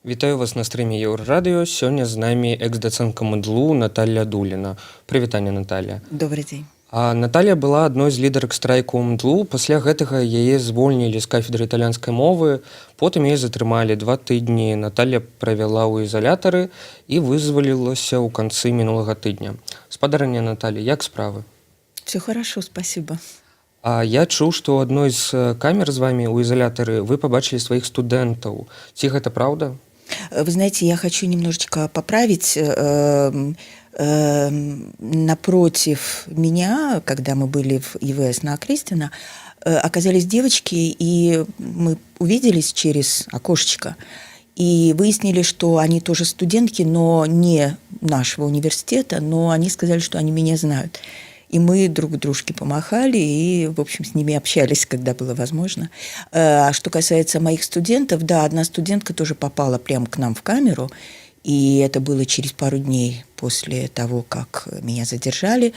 Вітаю вас на стрыме Еўрарадыё. Сёння з намі экс-дацэнтка МДЛУ Наталья Дуліна. Прывітанне, Наталья. Добрый дзень. Наталья была адной з лідарак страйку ў МДЛУ. Пасля гэтага яе звольнілі з кафедры італьянскай мовы, потым яе затрымалі 2 тыдні. Наталья правяла ў ізалятары і вызвалілася ў канцы мінулага тыдня. Спадарня Наталья, як справы? Все хорошо, спасибо. Я чуў, што ў адной з камер з вамі ў ізалятары вы пабачылі сваіх студэнтаў. Ці гэта праўда? Вы знаете, я хочу немножечко поправить. Напротив меня, когда мы были в ИВС на Окрестина, оказались девочки, и мы увиделись через окошечко и выяснили, что они тоже студентки, но не нашего университета, но они сказали, что они меня знают. И мы друг дружке помахали и, в общем, с ними общались, когда было возможно. А что касается моих студентов, да, одна студентка тоже попала прямо к нам в камеру, и это было через пару дней после того, как меня задержали.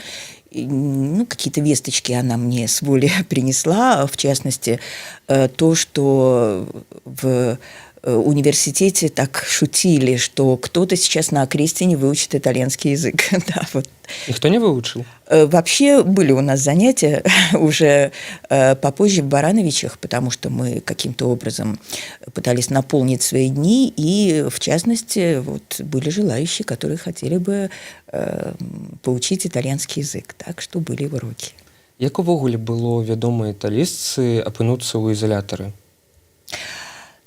Ну, какие-то весточки она мне с воли принесла, в частности, то, что в университете так шутили, что кто-то сейчас на Окрестине выучит итальянский язык. Да, вот. Никто не выучил? Вообще были у нас занятия уже попозже в Барановичах, потому что мы каким-то образом пытались наполнить свои дни, и в частности вот, были желающие, которые хотели бы поучить итальянский язык, так что были уроки. Як увогуле было вядома італійцы апынуцца ў ізалятары?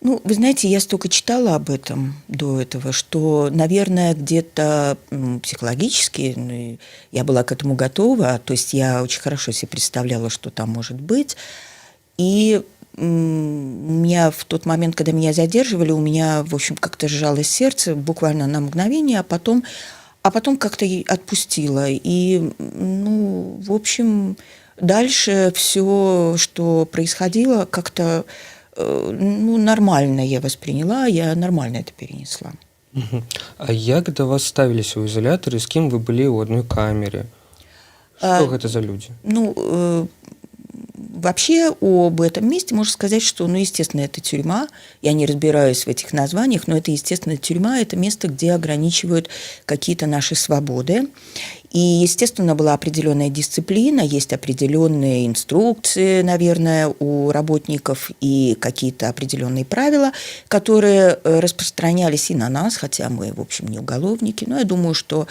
Ну, вы знаете, я столько читала об этом до этого, что, наверное, где-то психологически я была к этому готова, то есть я очень хорошо себе представляла, что там может быть. И у меня в тот момент, когда меня задерживали, у меня, в общем, как-то сжалось сердце буквально на мгновение, а потом как-то отпустило. И, ну, в общем, дальше все, что происходило, как-то нормально я восприняла, я нормально это перенесла. А як да вас ставіліся ў ізалятары, з кім вы былі ў адной камере? Што гэта за людзі? Вообще об этом месте можно сказать, что, естественно, это тюрьма. Я не разбираюсь в этих названиях, но это, естественно, тюрьма, это место, где ограничивают какие-то наши свободы. И, естественно, была определенная дисциплина, есть определенные инструкции, наверное, у работников и какие-то определенные правила, которые распространялись и на нас, хотя мы, в общем, не уголовники. Но я думаю, что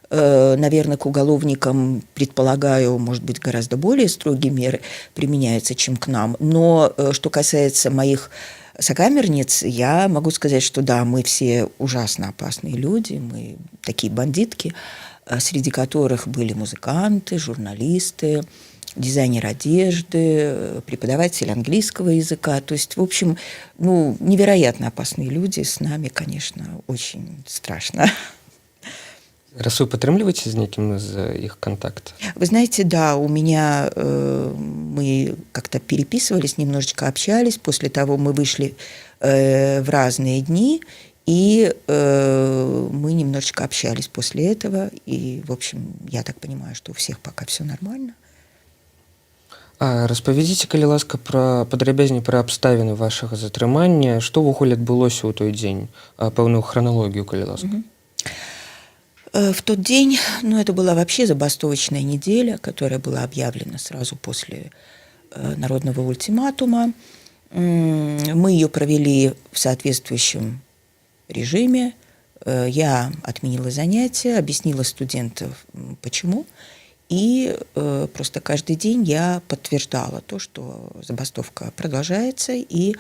наверное, к уголовникам, предполагаю, может быть, гораздо более строгие меры применяются, чем к нам. Но что касается моих сокамерниц, я могу сказать, что да, мы все ужасно опасные люди, мы такие бандитки, среди которых были музыканты, журналисты, дизайнер одежды, преподаватель английского языка. То есть, в общем, невероятно опасные люди. С нами, конечно, очень страшно. Раз вы падтрымліваеце з некім з іх контакт? Вы знаете, да, у меня мы как-то переписывались, немножечко общались. После того мы вышли в разные дни, и мы немножечко общались после этого. И, в общем, я так понимаю, что у всех пока все нормально. Распавядзіце, калі ласка, падрабязней пра абставіны вашага затрымання, што ўвогуле адбылося ў той дзень, пэўную храналогію, калі ласка. В тот день, это была вообще забастовочная неделя, которая была объявлена сразу после народного ультиматума. Мы ее провели в соответствующем режиме. Я отменила занятия, объяснила студентам, почему. И просто каждый день я подтверждала то, что забастовка продолжается, и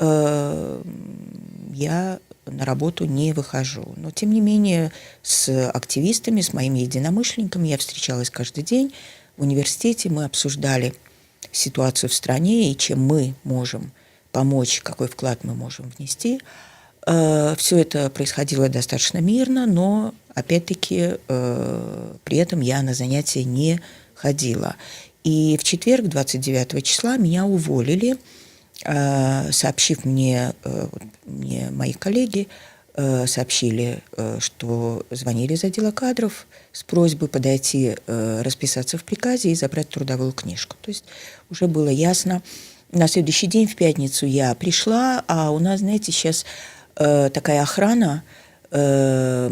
я на работу не выхожу. Но, тем не менее, с активистами, с моими единомышленниками я встречалась каждый день в университете. Мы обсуждали ситуацию в стране и чем мы можем помочь, какой вклад мы можем внести. Все это происходило достаточно мирно, но, опять-таки, при этом я на занятия не ходила. И в четверг, 29 числа, меня уволили, сообщив мне мои коллеги сообщили, что звонили из отдела кадров с просьбой подойти, расписаться в приказе и забрать трудовую книжку. То есть уже было ясно. На следующий день, в пятницу, я пришла, а у нас, знаете, сейчас такая охрана, это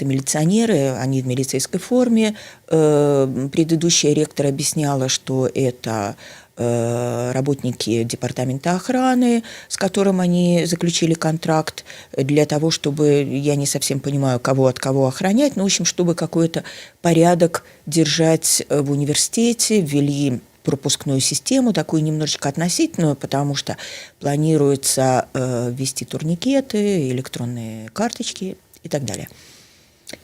милиционеры, они в милицейской форме. Предыдущая ректор объясняла, что это работники департамента охраны, с которым они заключили контракт для того, чтобы, я не совсем понимаю, кого от кого охранять, но, в общем, чтобы какой-то порядок держать в университете, ввели пропускную систему, такую немножечко относительную, потому что планируется ввести турникеты, электронные карточки и так далее.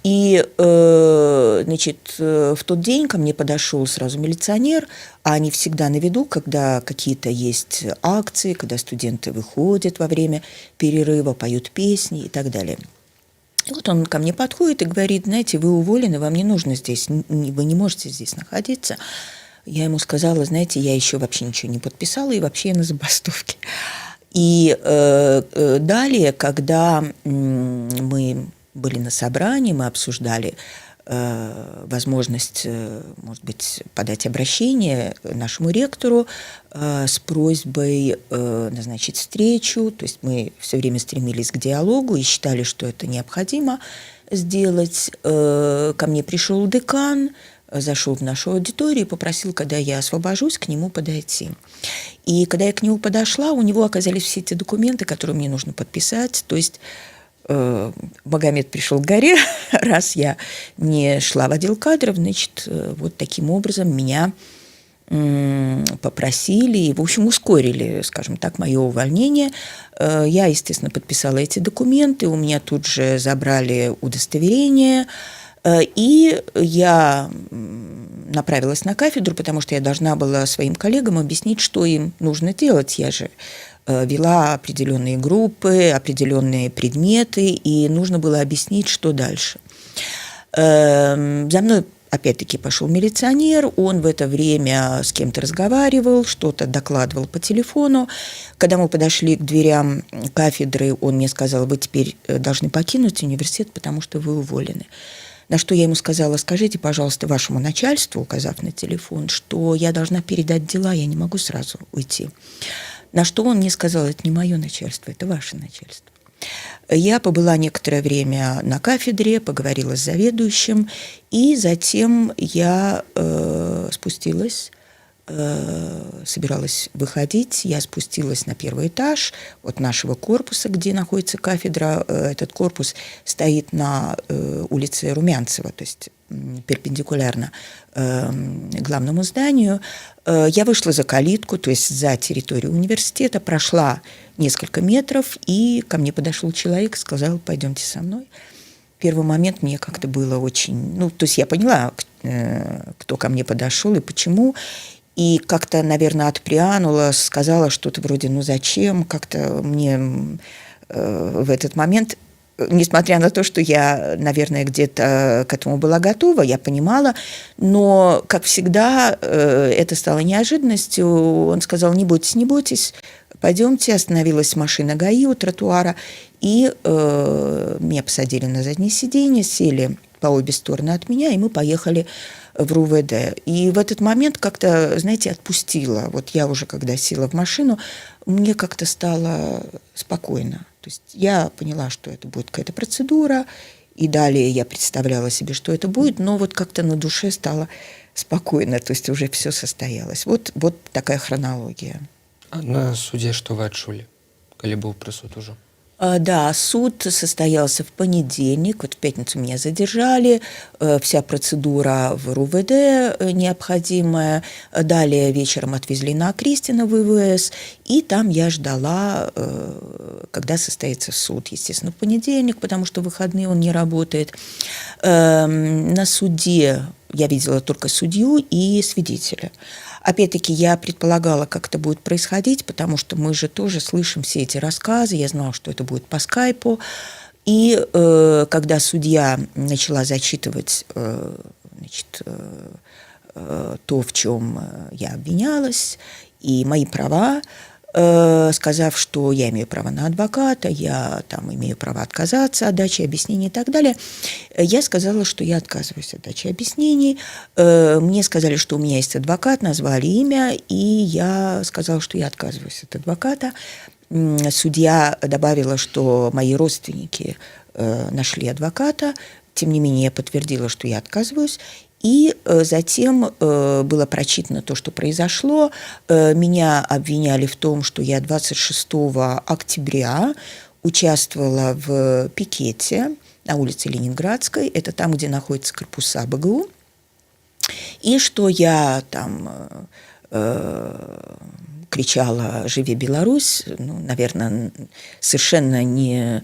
И, значит, в тот день ко мне подошел сразу милиционер, а они всегда на виду, когда какие-то есть акции, когда студенты выходят во время перерыва, поют песни и так далее. И вот он ко мне подходит и говорит: знаете, вы уволены, вам не нужно здесь, вы не можете здесь находиться. Я ему сказала: знаете, я еще вообще ничего не подписала, и вообще я на забастовке. И далее, когда мы были на собрании, мы обсуждали возможность, может быть, подать обращение нашему ректору с просьбой назначить встречу. То есть мы все время стремились к диалогу и считали, что это необходимо сделать. Ко мне пришел декан, зашел в нашу аудиторию и попросил, когда я освобожусь, к нему подойти. И когда я к нему подошла, у него оказались все эти документы, которые мне нужно подписать. То есть Магомед пришел к горе, раз я не шла в отдел кадров, значит, вот таким образом меня попросили и, в общем, ускорили, скажем так, мое увольнение. Я, естественно, подписала эти документы, у меня тут же забрали удостоверение, и я направилась на кафедру, потому что я должна была своим коллегам объяснить, что им нужно делать. Я же вела определенные группы, определенные предметы, и нужно было объяснить, что дальше. За мной опять-таки пошел милиционер, он в это время с кем-то разговаривал, что-то докладывал по телефону. Когда мы подошли к дверям кафедры, он мне сказал: вы теперь должны покинуть университет, потому что вы уволены. На что я ему сказала: скажите, пожалуйста, вашему начальству, указав на телефон, что я должна передать дела, я не могу сразу уйти. На что он мне сказал: это не мое начальство, это ваше начальство. Я побыла некоторое время на кафедре, поговорила с заведующим, и затем я спустилась, собиралась выходить, я спустилась на первый этаж от нашего корпуса, где находится кафедра. Этот корпус стоит на улице Румянцева, то есть перпендикулярно главному зданию. Я вышла за калитку, то есть за территорию университета, прошла несколько метров, и ко мне подошел человек и сказал: пойдемте со мной. В первый момент мне как-то было очень... то есть я поняла, кто ко мне подошел и почему. И как-то, наверное, отпрянула, сказала что-то вроде: зачем? Как-то мне в этот момент, несмотря на то, что я, наверное, где-то к этому была готова, я понимала, но, как всегда, это стало неожиданностью. Он сказал: не бойтесь, пойдемте. Остановилась машина ГАИ у тротуара, и меня посадили на заднее сиденье, сели по обе стороны от меня, и мы поехали в РУВД. И в этот момент как-то, знаете, отпустила. Вот я уже, когда села в машину, мне как-то стало спокойно. То есть я поняла, что это будет какая-то процедура, и далее я представляла себе, что это будет, но вот как-то на душе стало спокойно, то есть уже все состоялось. Вот такая хронология. А на суде что вы адчулі, калі быў прысуд ужо? Да, суд состоялся в понедельник, вот в пятницу меня задержали, вся процедура в РУВД необходимая, далее вечером отвезли на Окрестино в ИВС, и там я ждала, когда состоится суд, естественно, в понедельник, потому что в выходные он не работает. На суде я видела только судью и свидетеля. Опять-таки, я предполагала, как это будет происходить, потому что мы же тоже слышим все эти рассказы. Я знала, что это будет по скайпу. И когда судья начала зачитывать то, в чем я обвинялась, и мои права, сказав, что я имею право на адвоката, я там имею право отказаться от дачи объяснений и так далее, я сказала, что я отказываюсь от дачи объяснений. Мне сказали, что у меня есть адвокат, назвали имя, и я сказала, что я отказываюсь от адвоката. Судья добавила, что мои родственники нашли адвоката, тем не менее я подтвердила, что я отказываюсь. И затем было прочитано то, что произошло. Меня обвиняли в том, что я 26 октября участвовала в пикете на улице Ленинградской, это там, где находятся корпуса БГУ, и что я там кричала «Живи Беларусь!», ну, наверное, совершенно не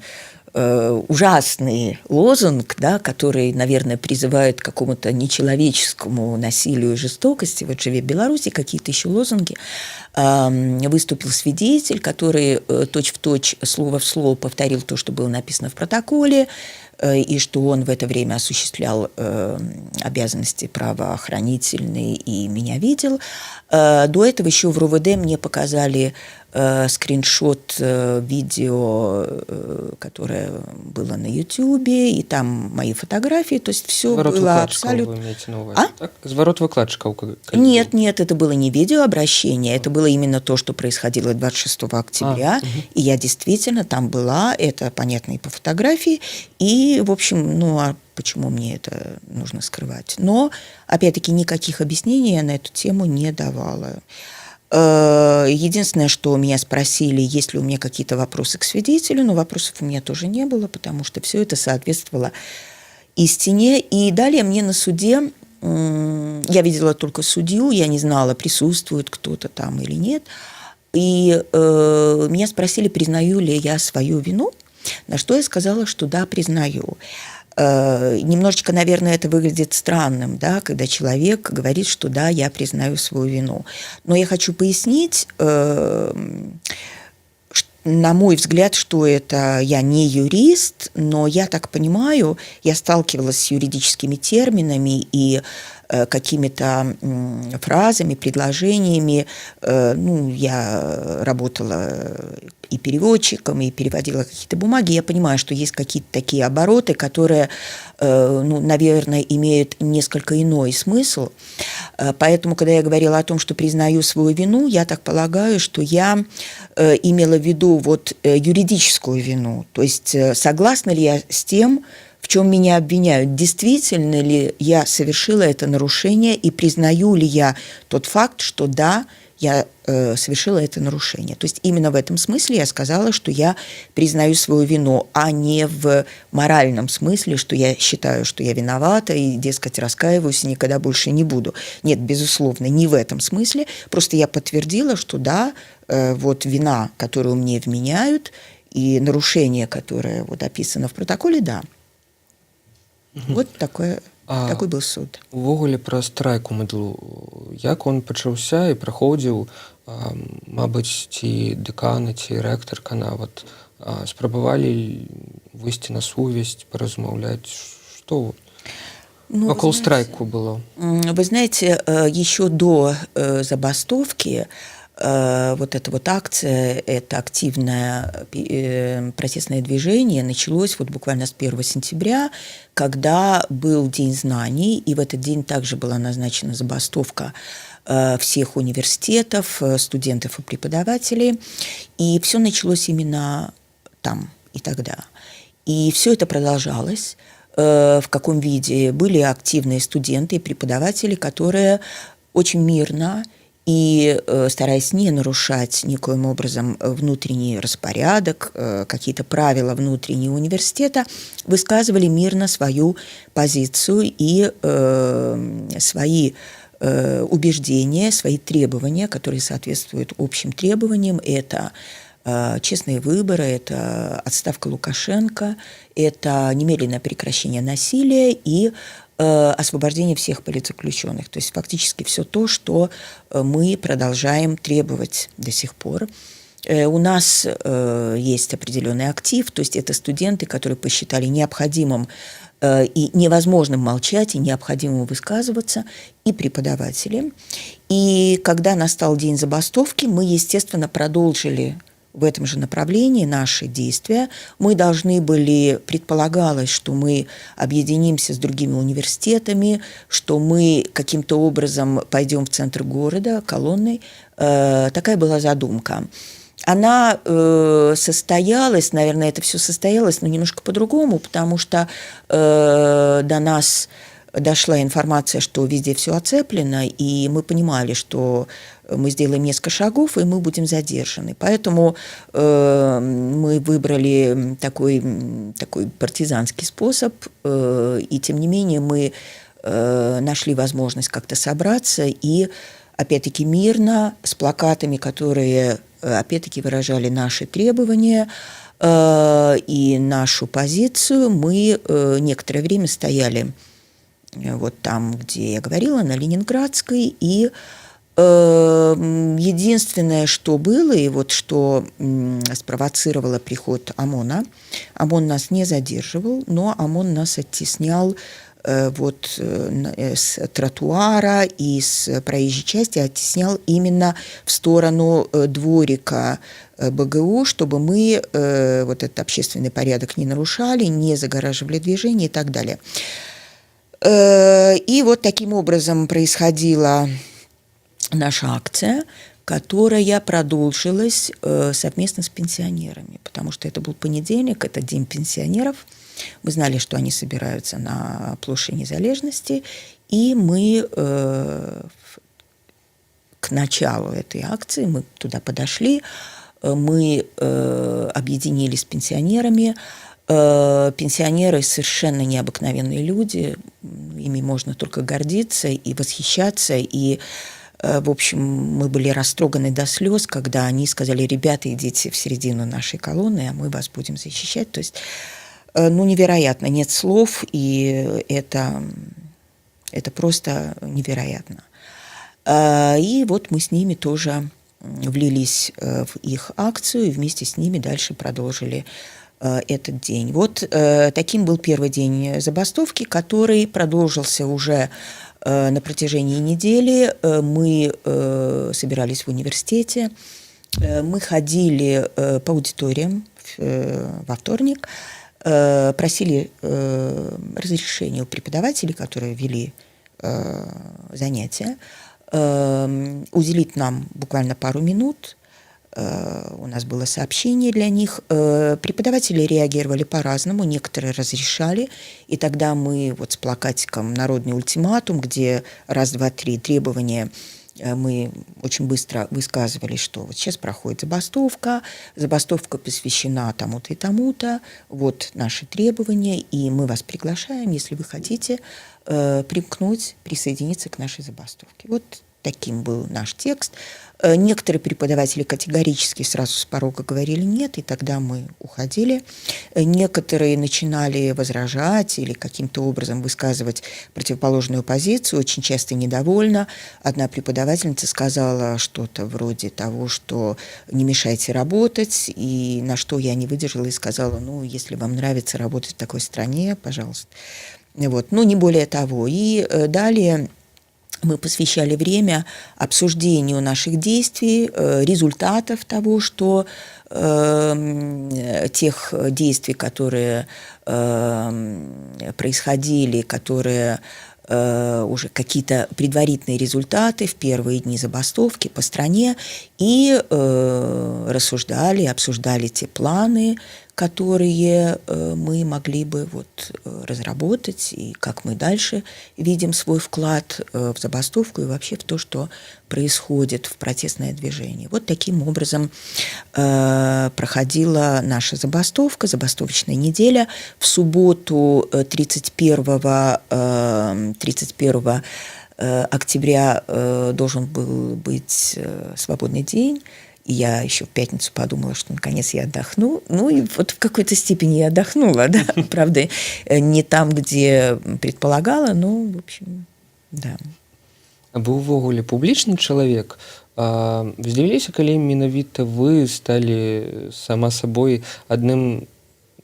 ужасный лозунг, да, который, наверное, призывает к какому-то нечеловеческому насилию и жестокости. Вот «Живи Беларусь!» и какие-то еще лозунги. Выступил свидетель, который точь-в-точь, слово в слово повторил то, что было написано в протоколе, и что он в это время осуществлял обязанности правоохранительные и меня видел. До этого еще в РУВД мне показали скриншот видео, которое было на Ютубе, и там мои фотографии, то есть все было абсолютно... Вы имеете на увазі, так? Зворот выкладчиков? Нет, это было не видеообращение, это было именно то, что происходило 26 октября, и я действительно там была, это понятно и по фотографии, и, в общем, ну, а почему мне это нужно скрывать? Но, опять-таки, никаких объяснений я на эту тему не давала. Единственное, что меня спросили, есть ли у меня какие-то вопросы к свидетелю, но вопросов у меня тоже не было, потому что все это соответствовало истине. И далее мне на суде, я видела только судью, я не знала, присутствует кто-то там или нет, и меня спросили, признаю ли я свою вину, на что я сказала, что да, признаю. Немножечко, наверное, это выглядит странным, да, когда человек говорит, что да, я признаю свою вину. Но я хочу пояснить, на мой взгляд, что это я не юрист, но я так понимаю, я сталкивалась с юридическими терминами и какими-то фразами, предложениями. Ну, я работала и переводчиком, и переводила какие-то бумаги. Я понимаю, что есть какие-то такие обороты, которые, ну, наверное, имеют несколько иной смысл. Поэтому, когда я говорила о том, что признаю свою вину, я так полагаю, что я имела в виду вот юридическую вину. То есть согласна ли я с тем, в чем меня обвиняют, действительно ли я совершила это нарушение и признаю ли я тот факт, что да, я совершила это нарушение. То есть именно в этом смысле я сказала, что я признаю свою вину, а не в моральном смысле, что я считаю, что я виновата и, дескать, раскаиваюсь и никогда больше не буду. Нет, безусловно, не в этом смысле. Просто я подтвердила, что да, вот вина, которую мне вменяют, и нарушение, которое вот описано в протоколе, да. Вот такой был суд. Увогуле пра страйк у МДЛУ. Як он пачаўся і праходзіў, мабыць, ці дэканы, ці рэктарка нават спрабавалі выйсці на сувязь, паразмаўляць, што вакол страйку было? Вы знаете, еще до забастовки вот эта вот акция, это активное протестное движение началось вот буквально с 1 сентября, когда был День знаний, и в этот день также была назначена забастовка всех университетов, студентов и преподавателей, и все началось именно там и тогда. И все это продолжалось. В каком виде? Были активные студенты и преподаватели, которые очень мирно и, стараясь не нарушать никоим образом внутренний распорядок, какие-то правила внутреннего университета, высказывали мирно свою позицию и свои убеждения, свои требования, которые соответствуют общим требованиям. Это честные выборы, это отставка Лукашенко, это немедленное прекращение насилия и освобождение всех политзаключенных. То есть фактически все то, что мы продолжаем требовать до сих пор. У нас есть определенный актив, то есть это студенты, которые посчитали необходимым и невозможным молчать, и необходимым высказываться, и преподаватели. И когда настал день забастовки, мы, естественно, продолжили в этом же направлении наши действия. Мы должны были, предполагалось, что мы объединимся с другими университетами, что мы каким-то образом пойдем в центр города колонной. Такая была задумка. Она состоялась, наверное, это все состоялось, но немножко по-другому, потому что до нас дошла информация, что везде все оцеплено, и мы понимали, что мы сделаем несколько шагов, и мы будем задержаны. Поэтому мы выбрали такой партизанский способ, и тем не менее мы нашли возможность как-то собраться и, опять-таки, мирно, с плакатами, которые, опять-таки, выражали наши требования и нашу позицию, мы некоторое время стояли вот там, где я говорила, на Ленинградской, и единственное, что было, и вот что спровоцировало приход ОМОНа, ОМОН нас не задерживал, но ОМОН нас оттеснял с тротуара и с проезжей части, оттеснял именно в сторону дворика БГУ, чтобы мы вот этот общественный порядок не нарушали, не загораживали движение и так далее. И вот таким образом происходила наша акция, которая продолжилась совместно с пенсионерами, потому что это был понедельник, это День пенсионеров. Мы знали, что они собираются на площади Незалежности, и мы к началу этой акции, мы туда подошли, мы объединились с пенсионерами. Пенсионеры совершенно необыкновенные люди, ими можно только гордиться и восхищаться, и в общем, мы были растроганы до слез, когда они сказали: ребята, идите в середину нашей колонны, а мы вас будем защищать. То есть, невероятно, нет слов, и это просто невероятно. И вот мы с ними тоже влились в их акцию, и вместе с ними дальше продолжили этот день. Вот таким был первый день забастовки, который продолжился уже на протяжении недели. Мы собирались в университете, мы ходили по аудиториям во вторник, просили разрешения у преподавателей, которые вели занятия, уделить нам буквально пару минут. У нас было сообщение для них. Преподаватели реагировали по-разному, некоторые разрешали, и тогда мы вот с плакатиком «Народный ультиматум», где раз, два, три требования, мы очень быстро высказывали, что вот сейчас проходит забастовка посвящена тому-то и тому-то, вот наши требования, и мы вас приглашаем, если вы хотите примкнуть, присоединиться к нашей забастовке. Вот таким был наш текст. Некоторые преподаватели категорически сразу с порога говорили нет, и тогда мы уходили. Некоторые начинали возражать или каким-то образом высказывать противоположную позицию, очень часто недовольна. Одна преподавательница сказала что-то вроде того, что не мешайте работать, и на что я не выдержала и сказала: если вам нравится работать в такой стране, пожалуйста. Вот. Не более того. И далее мы посвящали время обсуждению наших действий, результатов того, что тех действий, которые происходили, которые уже какие-то предварительные результаты в первые дни забастовки по стране, и рассуждали, обсуждали те планы, которые мы могли бы разработать, и как мы дальше видим свой вклад в забастовку и вообще в то, что происходит в протестное движение. Вот таким образом проходила наша забастовка, забастовочная неделя. В субботу 31 октября должен был быть свободный день. И я еще в пятницу подумала, что наконец я отдохну. И вот в какой-то степени я отдохнула, да. Правда, не там, где предполагала, в общем, да. Вы ўвогуле публічны чалавек. Здзівіліся, калі менавіта вы сталі сама сабой адным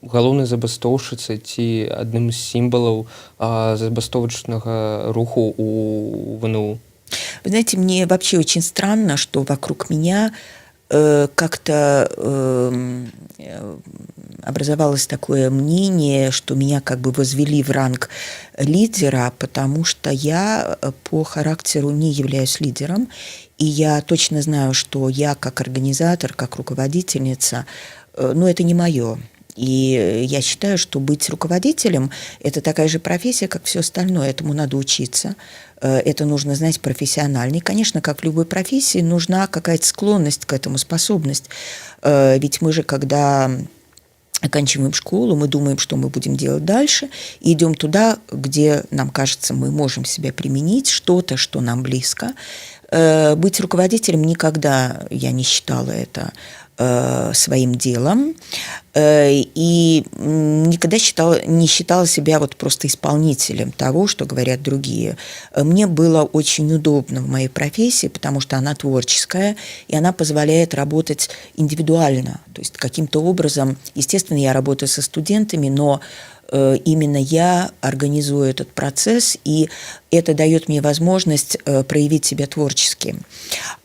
галоўнай забастоўшчыцай ці адным з сімвалаў забастовачнага руху у ВНУ? Вы знаете, мне вообще очень странно, что вокруг меня как-то образовалось такое мнение, что меня как бы возвели в ранг лидера, потому что я по характеру не являюсь лидером, и я точно знаю, что я как организатор, как руководительница, ну, это не мое. И я считаю, что быть руководителем – это такая же профессия, как все остальное. Этому надо учиться, это нужно знать профессионально. И, конечно, как в любой профессии, нужна какая-то склонность к этому, способность. Ведь мы же, когда оканчиваем школу, мы думаем, что мы будем делать дальше, и идем туда, где нам кажется, мы можем себя применить, что-то, что нам близко. Быть руководителем никогда я не считала это своим делом, и никогда не считала себя вот просто исполнителем того, что говорят другие. Мне было очень удобно в моей профессии, потому что она творческая, и она позволяет работать индивидуально. То есть каким-то образом, естественно, я работаю со студентами, но именно я организую этот процесс, и это дает мне возможность проявить себя творчески.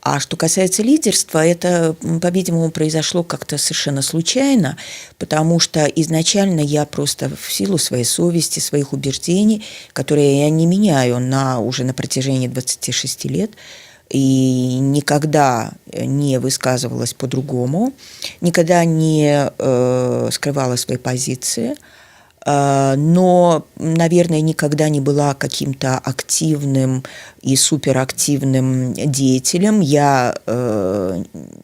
А что касается лидерства, это, по-видимому, произошло как-то совершенно случайно, потому что изначально я просто в силу своей совести, своих убеждений, которые я не меняю уже на протяжении 26 лет, и никогда не высказывалась по-другому, никогда не скрывала свои позиции, но, наверное, никогда не была каким-то активным и суперактивным деятелем. Я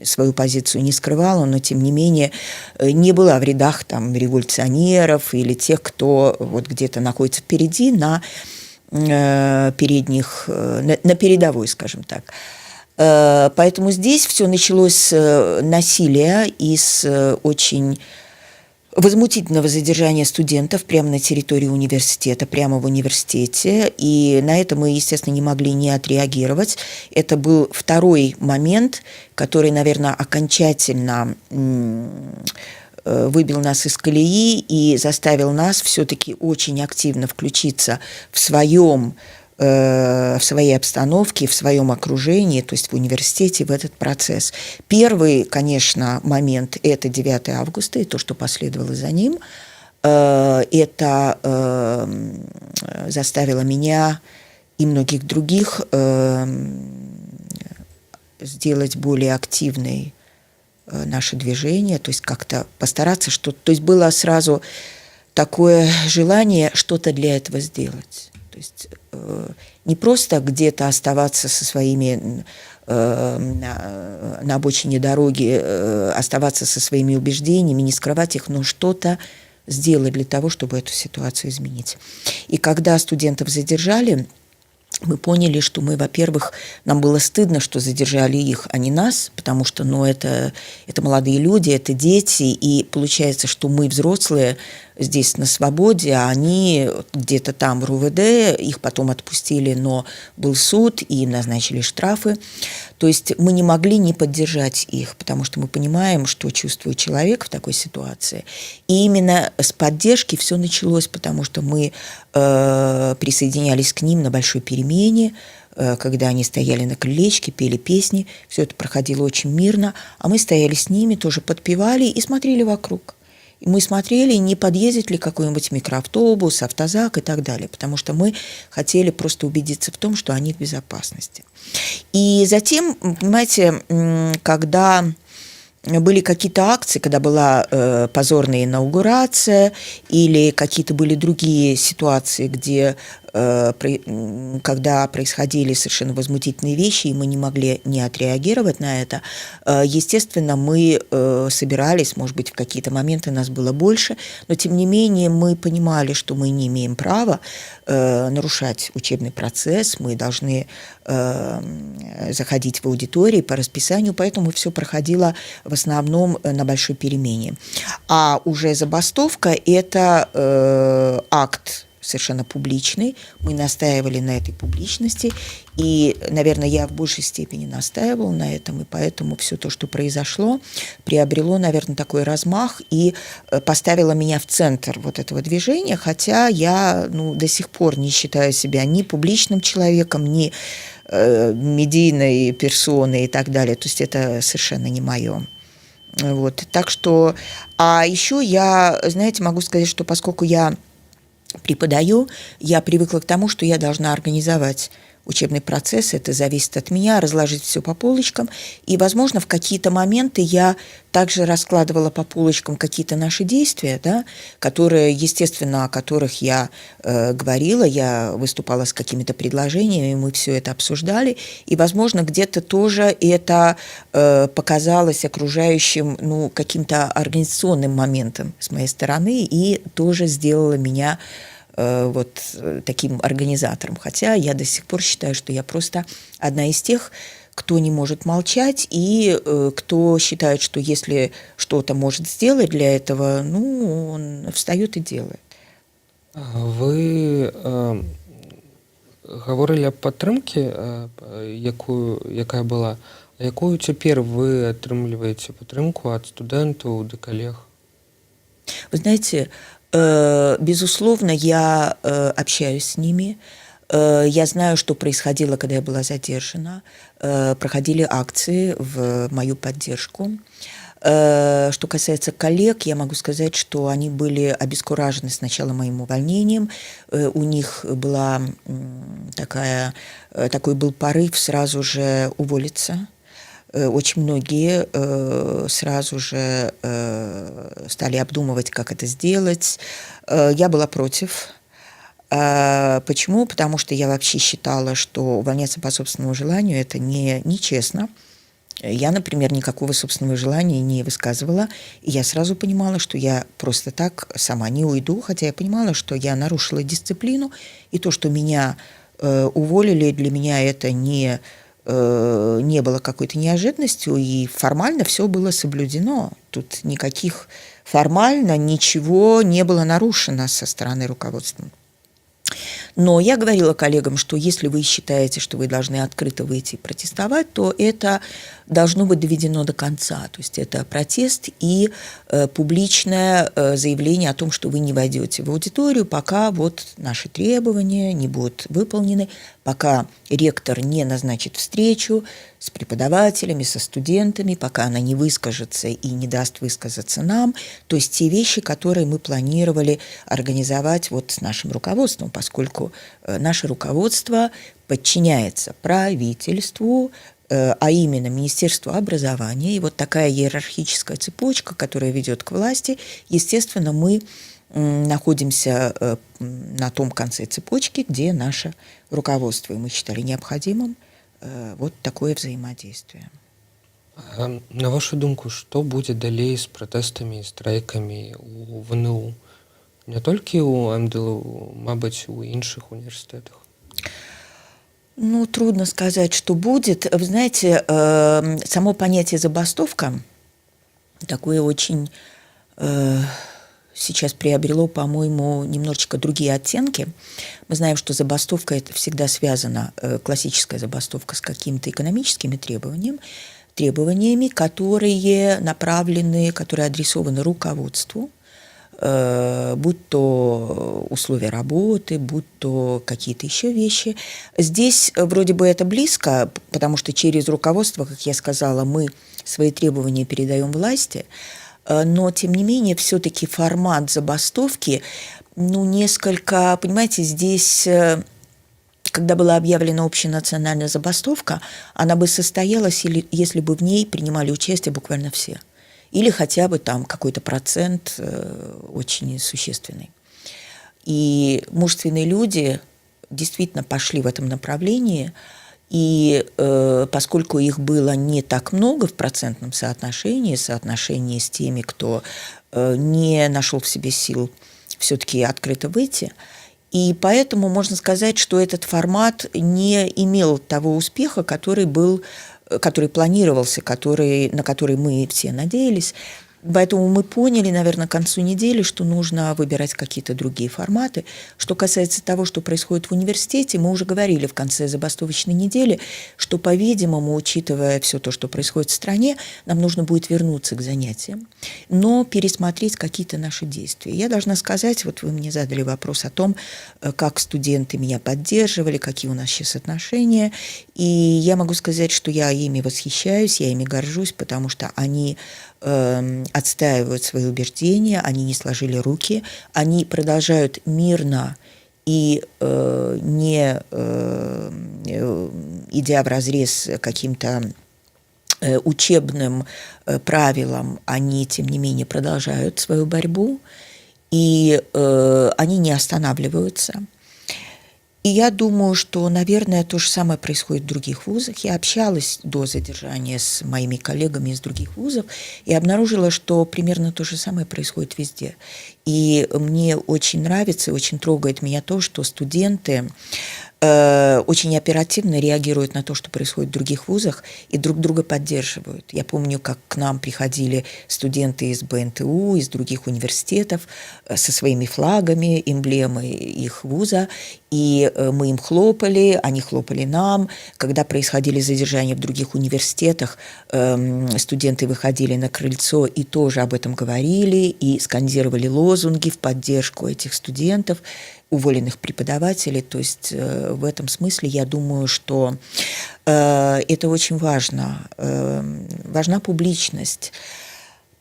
свою позицию не скрывала, но, тем не менее, не была в рядах там, революционеров или тех, кто вот где-то находится впереди, на передовой, скажем так. Поэтому здесь все началось с насилия и с очень возмутительного задержания студентов прямо на территории университета, прямо в университете. И на это мы, естественно, не могли не отреагировать. Это был второй момент, который, наверное, окончательно выбил нас из колеи и заставил нас все-таки очень активно включиться в своей обстановке, в своем окружении, то есть в университете, в этот процесс. Первый, конечно, момент – это 9 августа и то, что последовало за ним. Это заставило меня и многих других сделать более активной наше движение, то есть как-то постараться что-то. То есть было сразу такое желание что-то для этого сделать. То есть не просто где-то оставаться со своими на обочине дороги, оставаться со своими убеждениями, не скрывать их, но что-то сделать для того, чтобы эту ситуацию изменить. И когда студентов задержали, мы поняли, что мы, во-первых, нам было стыдно, что задержали их, а не нас, потому что, это молодые люди, это дети, и получается, что мы, взрослые, здесь на свободе, а они где-то там в РУВД, их потом отпустили, но был суд, и им назначили штрафы. То есть мы не могли не поддержать их, потому что мы понимаем, что чувствует человек в такой ситуации. И именно с поддержки все началось, потому что мы присоединялись к ним на большой перемене, когда они стояли на крылечке, пели песни, все это проходило очень мирно, а мы стояли с ними, тоже подпевали и смотрели вокруг. И мы смотрели, не подъедет ли какой-нибудь микроавтобус, автозак и так далее, потому что мы хотели просто убедиться в том, что они в безопасности. И затем, понимаете, когда были какие-то акции, когда была позорная инаугурация или какие-то были другие ситуации, где когда происходили совершенно возмутительные вещи, и мы не могли не отреагировать на это, естественно, мы собирались, может быть, в какие-то моменты нас было больше, но, тем не менее, мы понимали, что мы не имеем права нарушать учебный процесс, мы должны заходить в аудитории по расписанию, поэтому все проходило в основном на большой перемене. А уже забастовка – это акт совершенно публичный. Мы настаивали на этой публичности, и, наверное, я в большей степени настаивала на этом, и поэтому все то, что произошло, приобрело, наверное, такой размах и поставило меня в центр вот этого движения, хотя я до сих пор не считаю себя ни публичным человеком, ни медийной персоны и так далее. То есть это совершенно не мое. Вот. Так что... А еще я, знаете, могу сказать, что поскольку я преподаю, я привыкла к тому, что я должна организовать учебный процесс, это зависит от меня, разложить все по полочкам. И, возможно, в какие-то моменты я также раскладывала по полочкам какие-то наши действия, да, которые, естественно, о которых я говорила, я выступала с какими-то предложениями, мы все это обсуждали. И, возможно, где-то тоже это показалось окружающим, ну, каким-то организационным моментом с моей стороны и тоже сделало меня вот таким организатором. Хотя я до сих пор считаю, что я просто одна из тех, кто не может молчать и кто считает, что если что-то может сделать для этого, ну, он встает и делает. Вы говорили аб падтрымке, якая была. А якую цяпер вы атрымліваеце падтрымку ад студэнтаў ды калег? Вы знаете, безусловно, я общаюсь с ними. Я знаю, что происходило, когда я была задержана. Проходили акции в мою поддержку. Что касается коллег, я могу сказать, что они были обескуражены сначала моим увольнением. У них была такой был порыв сразу же уволиться. Очень многие сразу же стали обдумывать, как это сделать. Я была против. Почему? Потому что я вообще считала, что увольняться по собственному желанию – это нечестно. Я, например, никакого собственного желания не высказывала, и я сразу понимала, что я просто так сама не уйду, хотя я понимала, что я нарушила дисциплину, и то, что меня уволили, для меня это не было какой-то неожиданностью, и формально все было соблюдено. Тут никаких формально ничего не было нарушено со стороны руководства. Но я говорила коллегам, что если вы считаете, что вы должны открыто выйти и протестовать, то это должно быть доведено до конца. То есть это протест и публичное заявление о том, что вы не войдете в аудиторию, пока вот наши требования не будут выполнены, пока ректор не назначит встречу с преподавателями, со студентами, пока она не выскажется и не даст высказаться нам. То есть те вещи, которые мы планировали организовать вот с нашим руководством, поскольку наше руководство подчиняется правительству, а именно Министерству образования. И вот такая иерархическая цепочка, которая ведет к власти, естественно, мы находимся на том конце цепочки, где наше руководство. И мы считали необходимым вот такое взаимодействие. На вашу думку, што будзе далей з пратэстамі і страйкамі у ВНУ? Не толькі ў МДЛУ, мабыць, у іншых універсітэтах? Ну, трудно сказать, что будет. Вы знаете, само понятие «забастовка» такое очень сейчас приобрело, по-моему, немножечко другие оттенки. Мы знаем, что забастовка – это всегда связано, классическая забастовка, с какими-то экономическими требованиями, которые направлены, которые адресованы руководству, будь то условия работы, будь то какие-то еще вещи. Здесь вроде бы это близко, потому что через руководство, как я сказала, мы свои требования передаем власти, но, тем не менее, все-таки формат забастовки, ну, несколько, понимаете, здесь, когда была объявлена общенациональная забастовка, она бы состоялась, если бы в ней принимали участие буквально все. Или хотя бы там какой-то процент очень существенный. И мужественные люди действительно пошли в этом направлении, и поскольку их было не так много в процентном соотношении с теми, кто не нашел в себе сил все-таки открыто выйти, и поэтому можно сказать, что этот формат не имел того успеха, который планировался, на который мы все надеялись. Поэтому мы поняли, наверное, к концу недели, что нужно выбирать какие-то другие форматы. Что касается того, что происходит в университете, мы уже говорили в конце забастовочной недели, что, по-видимому, учитывая все то, что происходит в стране, нам нужно будет вернуться к занятиям, но пересмотреть какие-то наши действия. Я должна сказать, вот вы мне задали вопрос о том, как студенты меня поддерживали, какие у нас сейчас отношения, и я могу сказать, что я ими восхищаюсь, я ими горжусь, потому что они отстаивают свои убеждения, они не сложили руки, они продолжают мирно и не идя вразрез каким-то учебным правилам, они, тем не менее, продолжают свою борьбу, и они не останавливаются. И я думаю, что, наверное, то же самое происходит в других вузах. Я общалась до задержания с моими коллегами из других вузов и обнаружила, что примерно то же самое происходит везде. И мне очень нравится, очень трогает меня то, что студенты очень оперативно реагируют на то, что происходит в других вузах, и друг друга поддерживают. Я помню, как к нам приходили студенты из БНТУ, из других университетов со своими флагами, эмблемой их вуза, и мы им хлопали, они хлопали нам. Когда происходили задержания в других университетах, студенты выходили на крыльцо и тоже об этом говорили, и скандировали лозунги в поддержку этих студентов, уволенных преподавателей. То есть в этом смысле я думаю, что это очень важно. Важна публичность.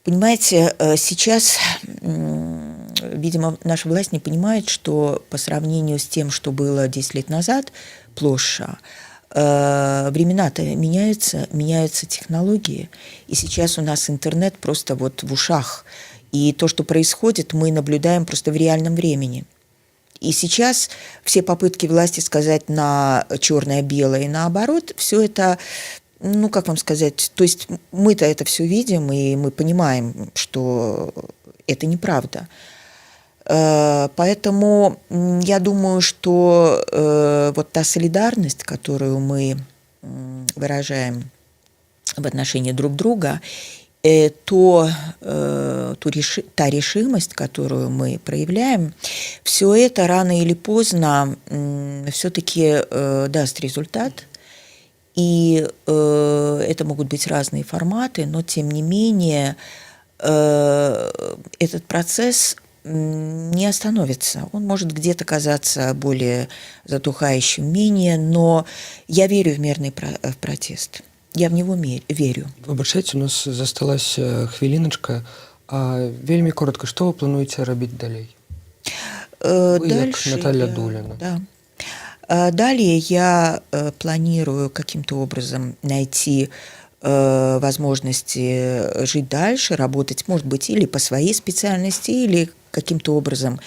Понимаете, сейчас, видимо, наша власть не понимает, что по сравнению с тем, что было 10 лет назад, площадь, времена-то меняются, меняются технологии. И сейчас у нас интернет просто вот в ушах. И то, что происходит, мы наблюдаем просто в реальном времени. И сейчас все попытки власти сказать на черное-белое и наоборот, все это, ну, как вам сказать, то есть мы-то это все видим, и мы понимаем, что это неправда. Поэтому я думаю, что вот та солидарность, которую мы выражаем в отношении друг друга, та решимость, которую мы проявляем, все это рано или поздно все-таки даст результат. И это могут быть разные форматы, но тем не менее этот процесс не остановится. Он может где-то казаться более затухающим, менее, но я верю в мирный протест. Я в него верю. Выбачайце, у нас засталася хвіліначка. Вельмі коротко, што вы плануеце рабіць далей? Дальше Наталья Дулина. Да. Далее я планирую каким-то образом найти возможности жить дальше, работать, может быть, или по своей специальности, или каким-то образом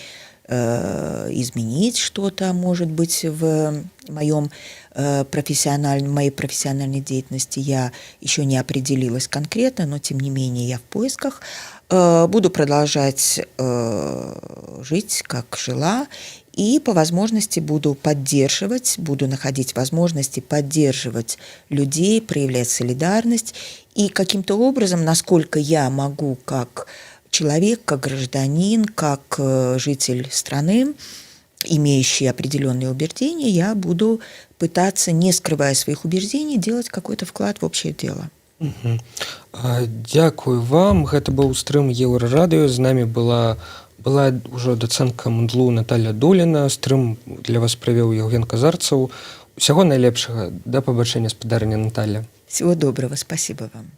изменить что-то, может быть, в моей профессиональной деятельности. Я еще не определилась конкретно, но тем не менее я в поисках. Буду продолжать жить, как жила, и по возможности буду находить возможности поддерживать людей, проявлять солидарность, и каким-то образом, насколько я могу, как человек, как гражданин, как житель страны, имеющий определенные убеждения, я буду пытаться, не скрывая своих убеждений, делать какой-то вклад в общее дело. Дякую вам. Гэта быў стрым Еўрарадыё. З намі была ўжо дацэнтка МНДЛУ Наталья Дуліна. Стрым для вас правёў Евген Казарцаў. Усяго найлепшага. Да пабачэння, спадарня Наталья. Всего доброго. Спасибо вам.